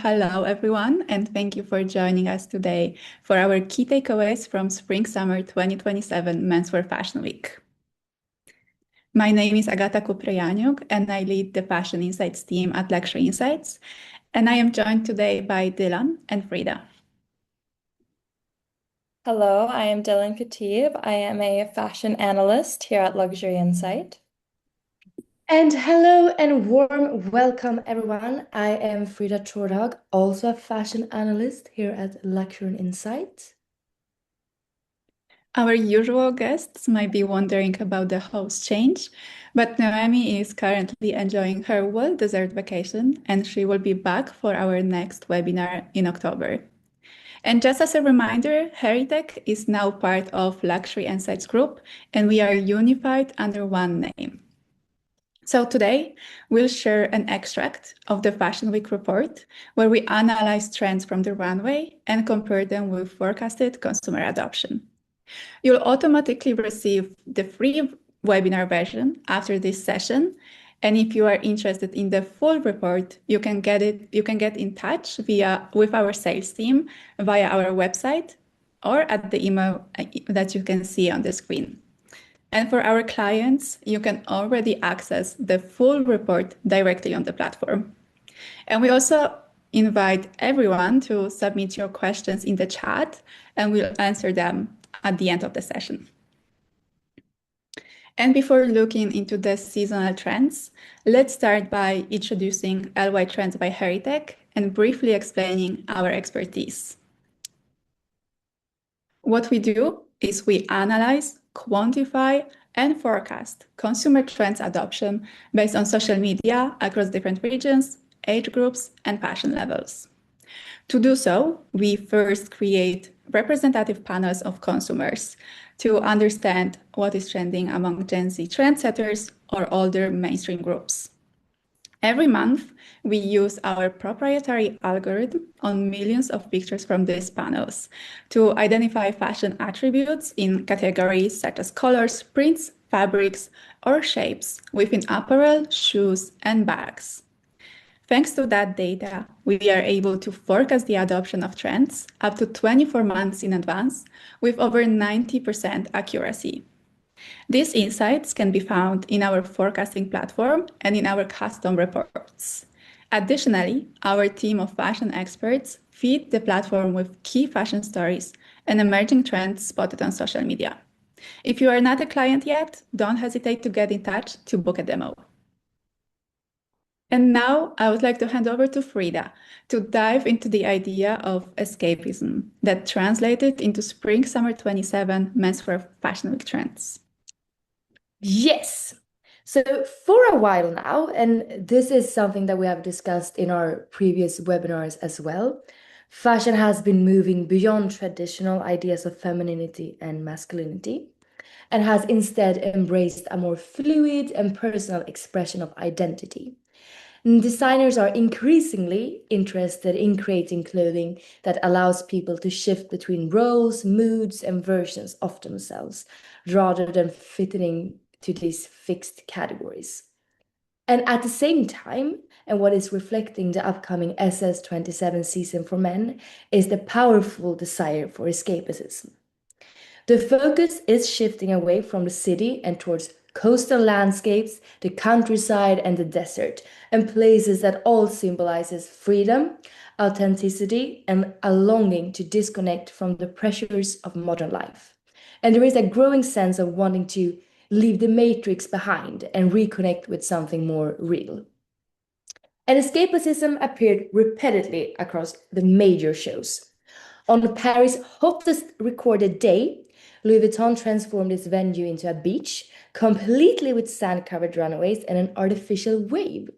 Hello, everyone, and thank you for joining us today for our key takeaways from Spring-Summer 2027 Menswear Fashion Week. My name is Agata Kuprejaniuk, and I lead the Fashion Insights team at Luxurynsight, and I am joined today by Dylan and Frida. Hello, I am Dylan Khatib. I am a fashion analyst here at Luxurynsight. And hello and warm welcome, everyone. I am Frida Chordag, also a fashion analyst here at Luxurynsight. Our usual guests might be wondering about the host change, but Noemi is currently enjoying her well-deserved vacation, and she will be back for our next webinar in October. And just as a reminder, Heritech is now part of Luxury Insights Group, and we are unified under one name. So today, we'll share an extract of the Fashion Week report, where we analyze trends from the runway and compare them with forecasted consumer adoption. You'll automatically receive the free webinar version after this session. And if you are interested in the full report, you can get in touch with our sales team via our website or at the email that you can see on the screen. And for our clients, you can already access the full report directly on the platform. And we also invite everyone to submit your questions in the chat, and we'll answer them at the end of the session. And before looking into the seasonal trends, let's start by introducing LY Trends by Heritech and briefly explaining our expertise. What we do is we analyze, quantify, and forecast consumer trends adoption based on social media across different regions, age groups, and fashion levels. To do so, we first create representative panels of consumers to understand what is trending among Gen Z trendsetters or older mainstream groups. Every month, we use our proprietary algorithm on millions of pictures from these panels to identify fashion attributes in categories such as colors, prints, fabrics, or shapes within apparel, shoes, and bags. Thanks to that data, we are able to forecast the adoption of trends up to 24 months in advance with over 90% accuracy. These insights can be found in our forecasting platform and in our custom reports. Additionally, our team of fashion experts feed the platform with key fashion stories and emerging trends spotted on social media. If you are not a client yet, don't hesitate to get in touch to book a demo. And now I would like to hand over to Frida to dive into the idea of escapism that translated into Spring-Summer 27 Menswear Fashion Week trends. Yes. So for a while now, and this is something that we have discussed in our previous webinars as well, fashion has been moving beyond traditional ideas of femininity and masculinity and has instead embraced a more fluid and personal expression of identity. And designers are increasingly interested in creating clothing that allows people to shift between roles, moods, and versions of themselves, rather than fitting to these fixed categories. And at the same time, and what is reflecting the upcoming SS'27 season for men, is the powerful desire for escapism. The focus is shifting away from the city and towards coastal landscapes, the countryside, and the desert, and places that all symbolizes freedom, authenticity, and a longing to disconnect from the pressures of modern life. And there is a growing sense of wanting to leave the matrix behind and reconnect with something more real. And escapism appeared repeatedly across the major shows. On Paris' hottest recorded day, Louis Vuitton transformed its venue into a beach, completely with sand-covered runways and an artificial wave.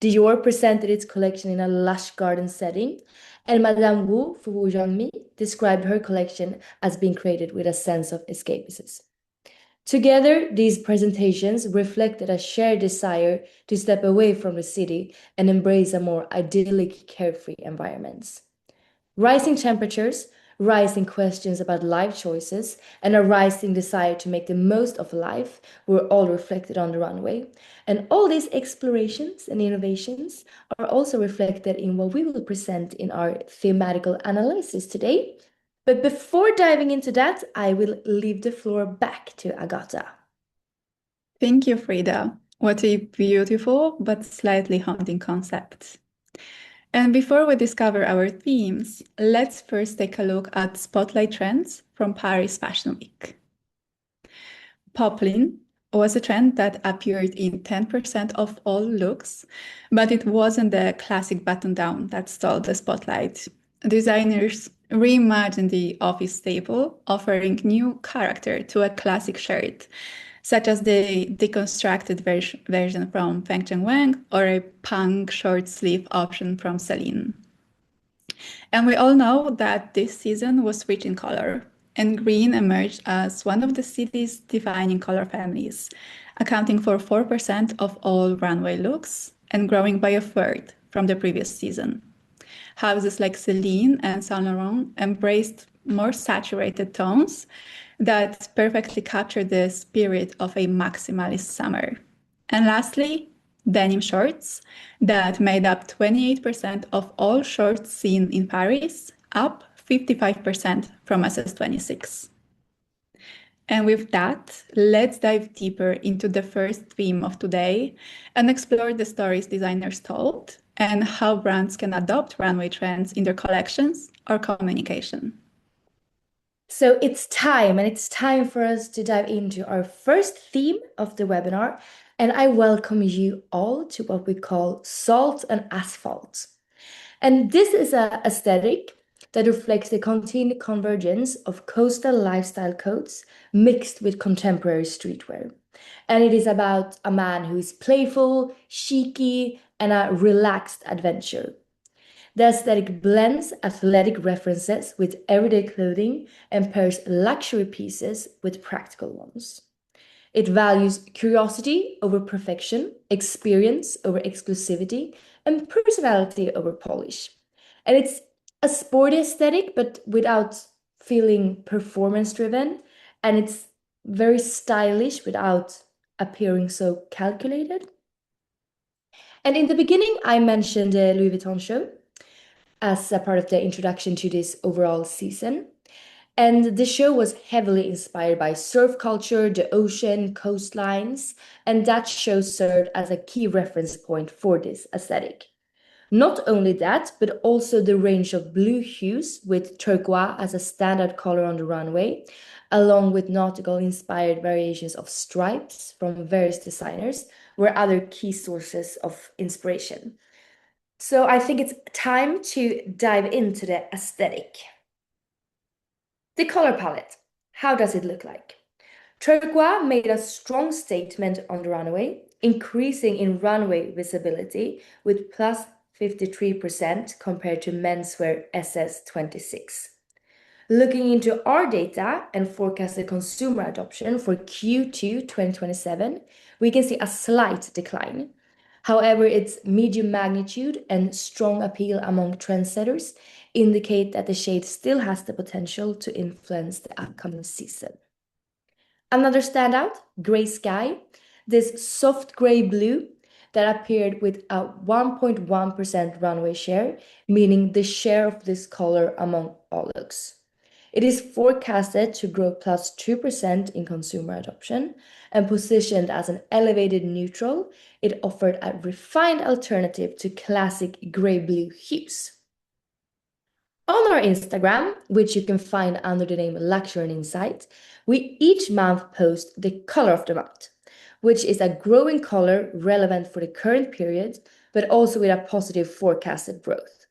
Dior presented its collection in a lush garden setting, and Madame Wu for Wu Zhongmi described her collection as being created with a sense of escapism. Together, these presentations reflected a shared desire to step away from the city and embrace a more idyllic, carefree environments. Rising temperatures, rising questions about life choices, and a rising desire to make the most of life were all reflected on the runway. And all these explorations and innovations are also reflected in what we will present in our thematical analysis today. But before diving into that, I will leave the floor back to Agata. Thank you, Frida. What a beautiful but slightly haunting concept. And before we discover our themes, let's first take a look at spotlight trends from Paris Fashion Week. Poplin was a trend that appeared in 10% of all looks, but it wasn't the classic button-down that stole the spotlight. Designers reimagined the office staple, offering new character to a classic shirt, such as the deconstructed version from Feng Cheng Wang or a punk short sleeve option from Celine. And we all know that this season was rich in color, and green emerged as one of the city's defining color families, accounting for 4% of all runway looks and growing by a third from the previous season. Houses like Celine and Saint Laurent embraced more saturated tones that perfectly capture the spirit of a maximalist summer. And lastly, denim shorts that made up 28% of all shorts seen in Paris, up 55% from SS'26. And with that, let's dive deeper into the first theme of today and explore the stories designers told and how brands can adopt runway trends in their collections or communication. So it's time for us to dive into our first theme of the webinar, and I welcome you all to what we call salt and asphalt. And this is an aesthetic that reflects the continued convergence of coastal lifestyle codes mixed with contemporary streetwear. And it is about a man who is playful, cheeky, and a relaxed adventure. The aesthetic blends athletic references with everyday clothing and pairs luxury pieces with practical ones. It values curiosity over perfection, experience over exclusivity, and personality over polish. And it's a sporty aesthetic, but without feeling performance driven. And it's very stylish without appearing so calculated. And in the beginning, I mentioned the Louis Vuitton show as a part of the introduction to this overall season. And the show was heavily inspired by surf culture, the ocean, coastlines, and that show served as a key reference point for this aesthetic. Not only that, but also the range of blue hues with turquoise as a standard color on the runway, along with nautical-inspired variations of stripes from various designers, were other key sources of inspiration. So I think it's time to dive into the aesthetic. The color palette, how does it look like? Turquoise made a strong statement on the runway, increasing in runway visibility with plus 53% compared to menswear SS'26. Looking into our data and forecasted consumer adoption for Q2 2027, we can see a slight decline. However, its medium magnitude and strong appeal among trendsetters indicate that the shade still has the potential to influence the upcoming season. Another standout, Gray Sky, this soft gray blue that appeared with a 1.1% runway share, meaning the share of this color among all looks. It is forecasted to grow plus 2% in consumer adoption, and positioned as an elevated neutral, it offered a refined alternative to classic gray-blue hues. On our Instagram, which you can find under the name Luxurynsight, we each month post the color of the month, which is a growing color relevant for the current period, but also with a positive forecasted growth.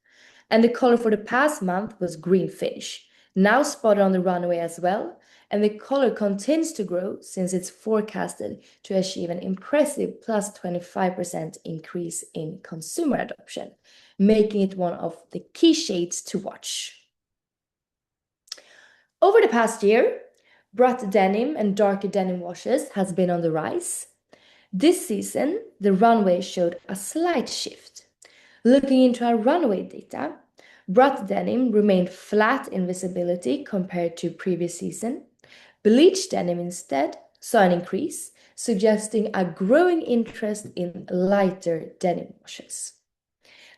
And the color for the past month was green finish, now spotted on the runway as well, and the color continues to grow since it's forecasted to achieve an impressive plus 25% increase in consumer adoption, making it one of the key shades to watch. Over the past year, Brat denim and darker denim washes has been on the rise. This season, the runway showed a slight shift. Looking into our runway data, Brought denim remained flat in visibility compared to previous season. Bleached denim instead saw an increase, suggesting a growing interest in lighter denim washes.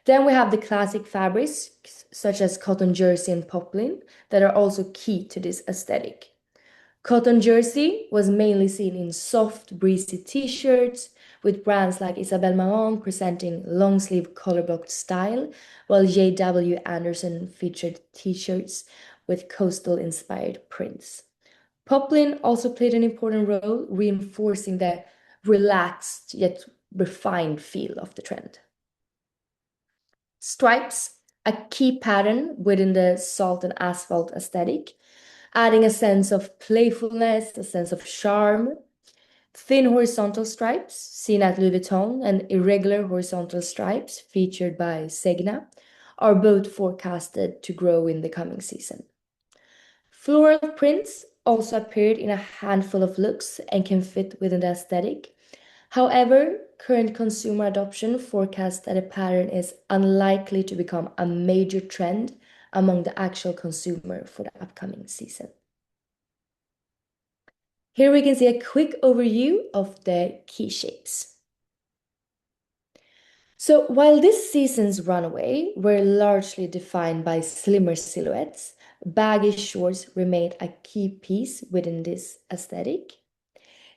Then we have the classic fabrics such as cotton jersey and poplin that are also key to this aesthetic. Cotton jersey was mainly seen in soft, breezy t-shirts, with brands like Isabel Marant presenting long-sleeve collar-blocked style, while J.W. Anderson featured t-shirts with coastal-inspired prints. Poplin also played an important role, reinforcing the relaxed yet refined feel of the trend. Stripes, a key pattern within the salt and asphalt aesthetic, adding a sense of playfulness, a sense of charm. Thin horizontal stripes, seen at Louis Vuitton, and irregular horizontal stripes, featured by Segna, are both forecasted to grow in the coming season. Floral prints also appeared in a handful of looks and can fit within the aesthetic. However, current consumer adoption forecasts that a pattern is unlikely to become a major trend among the actual consumer for the upcoming season. Here we can see a quick overview of the key shapes. So while this season's runway were largely defined by slimmer silhouettes, baggy shorts remained a key piece within this aesthetic.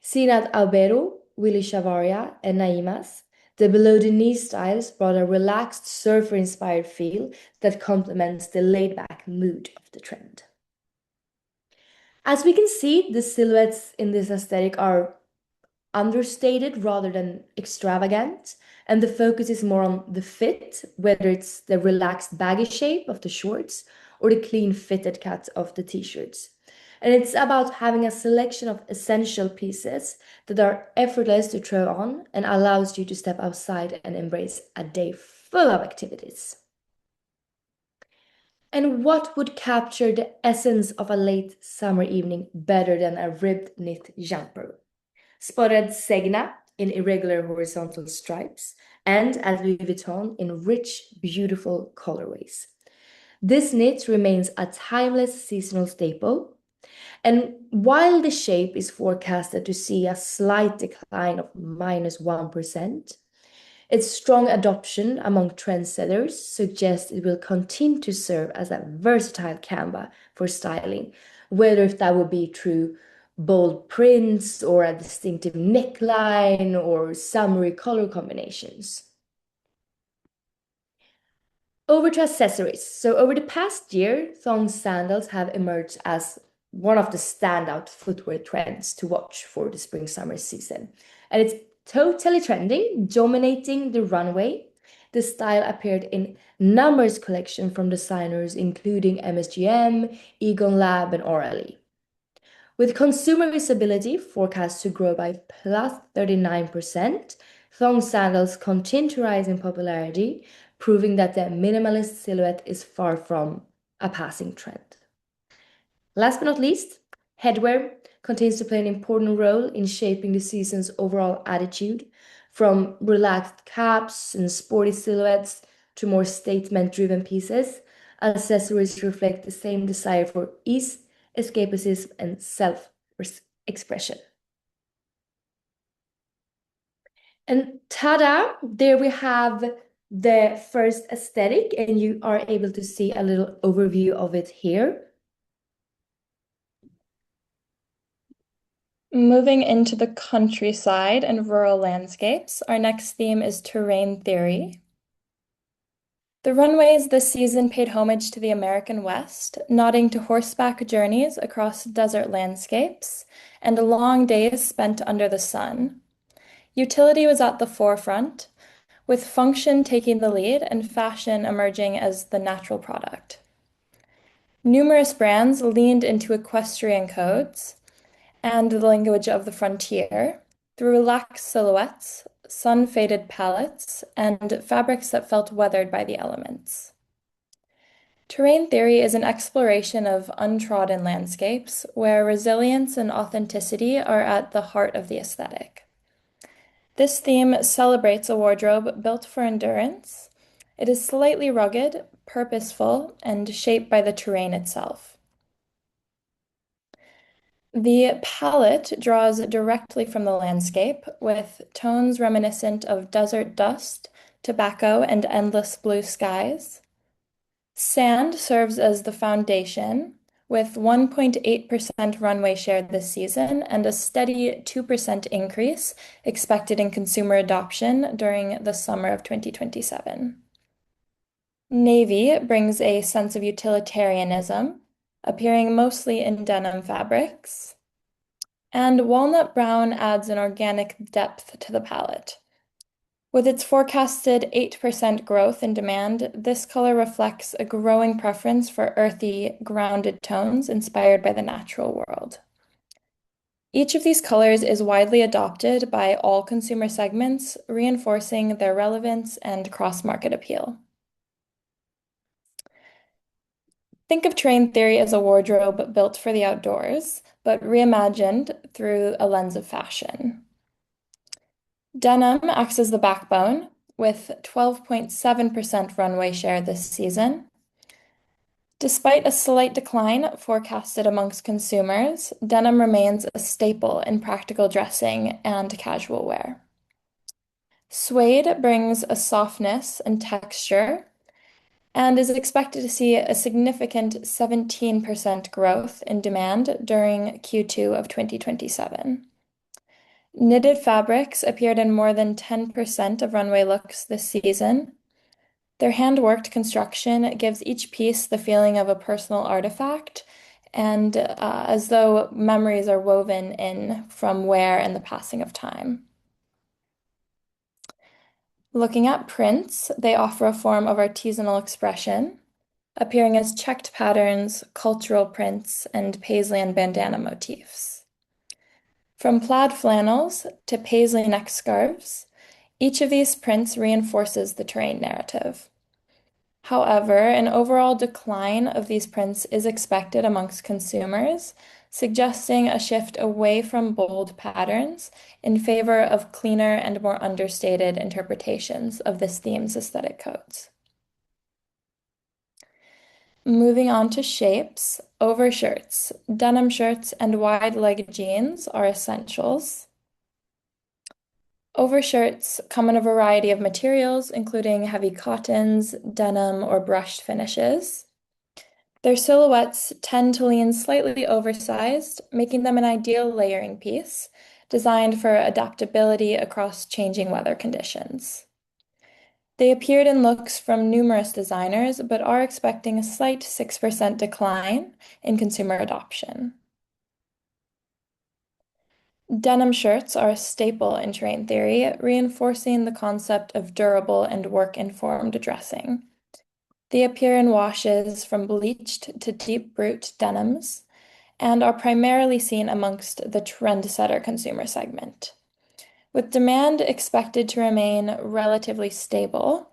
Seen at Albero, Willy Chavaria, and Naimas, the below-the-knee styles brought a relaxed surfer-inspired feel that complements the laid-back mood of the trend. As we can see, the silhouettes in this aesthetic are understated rather than extravagant, and the focus is more on the fit, whether it's the relaxed baggy shape of the shorts or the clean fitted cut of the t-shirts. And it's about having a selection of essential pieces that are effortless to throw on and allows you to step outside and embrace a day full of activities. And what would capture the essence of a late summer evening better than a ribbed knit jumper? Spotted Segna in irregular horizontal stripes and at Louis Vuitton in rich, beautiful colorways. This knit remains a timeless seasonal staple, and while the shape is forecasted to see a slight decline of -1%, its strong adoption among trendsetters suggests it will continue to serve as a versatile canvas for styling, whether if that would be through bold prints or a distinctive neckline or summery color combinations. Over to accessories. So over the past year, thong sandals have emerged as one of the standout footwear trends to watch for the spring-summer season. And it's totally trending, dominating the runway. The style appeared in numerous collections from designers including MSGM, Egon Lab, and Orally. With consumer visibility forecast to grow by +39%, thong sandals continue to rise in popularity, proving that the minimalist silhouette is far from a passing trend. Last but not least, headwear continues to play an important role in shaping the season's overall attitude, from relaxed caps and sporty silhouettes to more statement-driven pieces. Accessories reflect the same desire for ease, escapism, and self-expression. And ta-da, there we have the first aesthetic, and you are able to see a little overview of it here. Moving into the countryside and rural landscapes, our next theme is terrain theory. The runways this season paid homage to the American West, nodding to horseback journeys across desert landscapes and long days spent under the sun. Utility was at the forefront, with function taking the lead and fashion emerging as the natural product. Numerous brands leaned into equestrian codes and the language of the frontier through relaxed silhouettes, sun-faded palettes, and fabrics that felt weathered by the elements. Terrain theory is an exploration of untrodden landscapes where resilience and authenticity are at the heart of the aesthetic. This theme celebrates a wardrobe built for endurance It is slightly rugged, purposeful, and shaped by the terrain itself. The palette draws directly from the landscape, with tones reminiscent of desert dust, tobacco, and endless blue skies. Sand serves as the foundation, with 1.8% runway share this season and a steady 2% increase expected in consumer adoption during the summer of 2027. Navy brings a sense of utilitarianism, appearing mostly in denim fabrics. And walnut brown adds an organic depth to the palette. With its forecasted 8% growth in demand, this color reflects a growing preference for earthy, grounded tones inspired by the natural world. Each of these colors is widely adopted by all consumer segments, reinforcing their relevance and cross-market appeal. Think of Terrain Theory as a wardrobe built for the outdoors, but reimagined through a lens of fashion. Denim acts as the backbone, with 12.7% runway share this season. Despite a slight decline forecasted amongst consumers, denim remains a staple in practical dressing and casual wear. Suede brings a softness and texture and is expected to see a significant 17% growth in demand during Q2 of 2027. Knitted fabrics appeared in more than 10% of runway looks this season. Their hand-worked construction gives each piece the feeling of a personal artifact, and as though memories are woven in from wear and the passing of time. Looking at prints, they offer a form of artisanal expression, appearing as checked patterns, cultural prints, and paisley and bandana motifs. From plaid flannels to paisley neck scarves, each of these prints reinforces the terrain narrative. However, an overall decline of these prints is expected amongst consumers, suggesting a shift away from bold patterns in favor of cleaner and more understated interpretations of this theme's aesthetic codes. Moving on to shapes, overshirts, denim shirts, and wide-leg jeans are essentials. Overshirts come in a variety of materials, including heavy cottons, denim, or brushed finishes. Their silhouettes tend to lean slightly oversized, making them an ideal layering piece, designed for adaptability across changing weather conditions. They appeared in looks from numerous designers, but are expecting a slight 6% decline in consumer adoption. Denim shirts are a staple in Terrain Theory, reinforcing the concept of durable and work-informed dressing. They appear in washes from bleached to deep brute denims, and are primarily seen amongst the trendsetter consumer segment. With demand expected to remain relatively stable,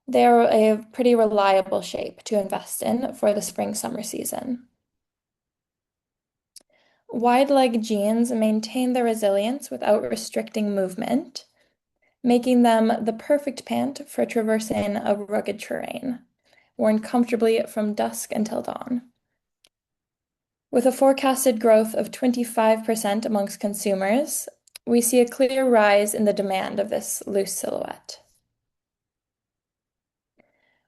they are a pretty reliable shape to invest in for the spring-summer season. Wide-leg jeans maintain their resilience without restricting movement, making them the perfect pant for traversing a rugged terrain, worn comfortably from dusk until dawn. With a forecasted growth of 25% amongst consumers, we see a clear rise in the demand of this loose silhouette.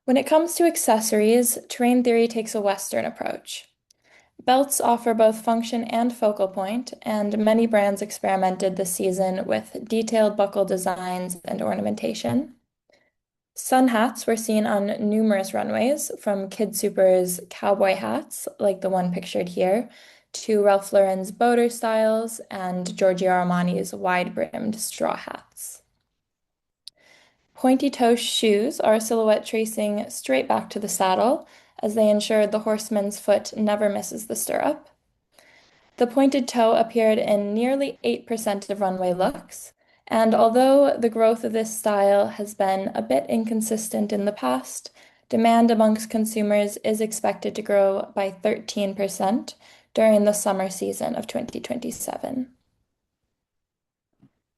When it comes to accessories, Terrain Theory takes a Western approach. Belts offer both function and focal point, and many brands experimented this season with detailed buckle designs and ornamentation. Sun hats were seen on numerous runways, from Kid Super's cowboy hats, like the one pictured here, to Ralph Lauren's boater styles and Giorgio Armani's wide-brimmed straw hats. Pointy-toe shoes are a silhouette tracing straight back to the saddle, as they ensure the horseman's foot never misses the stirrup. The pointed toe appeared in nearly 8% of runway looks, and although the growth of this style has been a bit inconsistent in the past, demand amongst consumers is expected to grow by 13% during the summer season of 2027.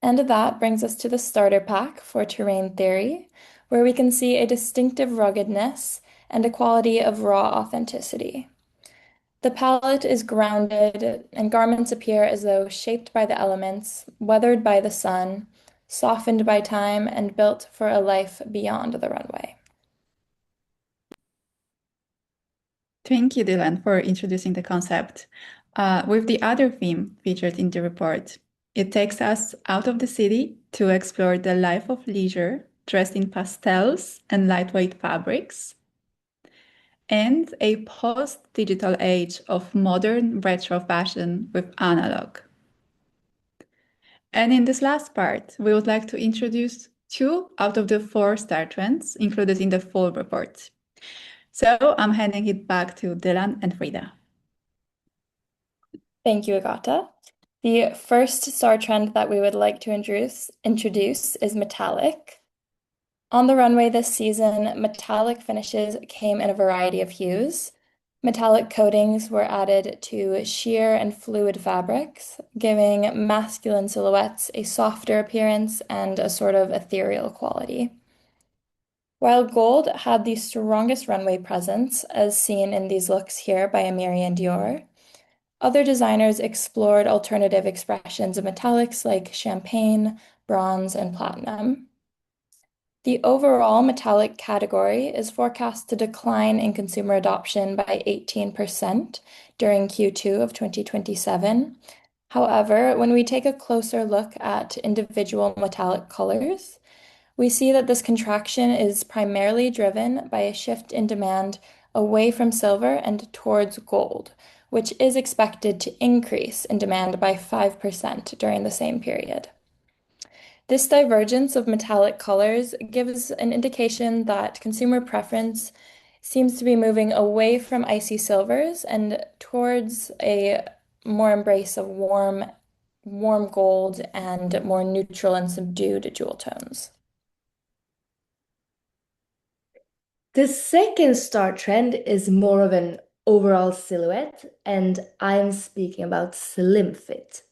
And that brings us to the starter pack for Terrain Theory, where we can see a distinctive ruggedness and a quality of raw authenticity. The palette is grounded, and garments appear as though shaped by the elements, weathered by the sun, softened by time, and built for a life beyond the runway. Thank you, Dylan, for introducing the concept. With the other theme featured in the report, it takes us out of the city to explore the life of leisure, dressed in pastels and lightweight fabrics, and a post-digital age of modern retro fashion with analog. And in this last part, we would like to introduce 2 out of the 4 star trends included in the full report. So I'm handing it back to Dylan and Frida. Thank you, Agata. The first star trend that we would like to introduce is metallic. On the runway this season, metallic finishes came in a variety of hues. Metallic coatings were added to sheer and fluid fabrics, giving masculine silhouettes a softer appearance and a sort of ethereal quality. While gold had the strongest runway presence, as seen in these looks here by Amiri and Dior, other designers explored alternative expressions of metallics like champagne, bronze, and platinum. The overall metallic category is forecast to decline in consumer adoption by 18% during Q2 of 2027. However, when we take a closer look at individual metallic colors, we see that this contraction is primarily driven by a shift in demand away from silver and towards gold, which is expected to increase in demand by 5% during the same period. This divergence of metallic colors gives an indication that consumer preference seems to be moving away from icy silvers and towards a more embrace of warm gold and more neutral and subdued jewel tones. The second star trend is more of an overall silhouette, and I am speaking about slim fit.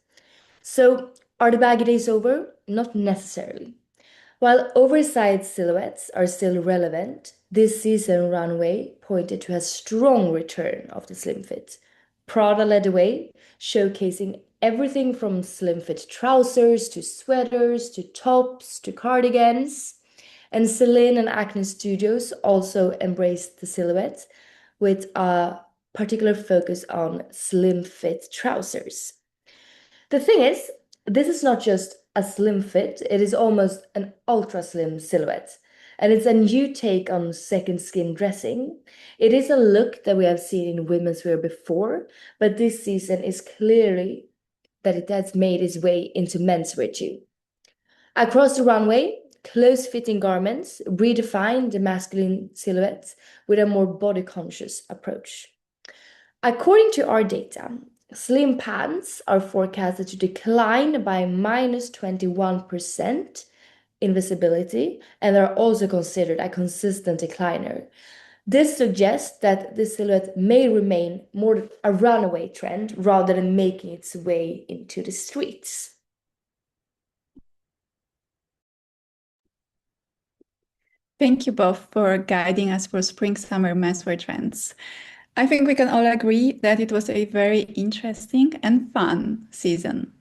So, are the baggy days over? Not necessarily. While oversized silhouettes are still relevant, this season runway pointed to a strong return of the slim fit. Prada led the way, showcasing everything from slim fit trousers to sweaters to tops to cardigans. And Celine and Acne Studios also embraced the silhouette with a particular focus on slim fit trousers. The thing is, this is not just a slim fit, it is almost an ultra slim silhouette. And it's a new take on second skin dressing. It is a look that we have seen in women's wear before, but this season is clearly that it has made its way into menswear too. Across the runway, close-fitting garments redefine the masculine silhouette with a more body-conscious approach. According to our data, slim pants are forecasted to decline by minus 21% in visibility, and are also considered a consistent decliner. This suggests that the silhouette may remain more a runaway trend rather than making its way into the streets. Thank you both for guiding us for spring-summer menswear trends. I think we can all agree that it was a very interesting and fun season.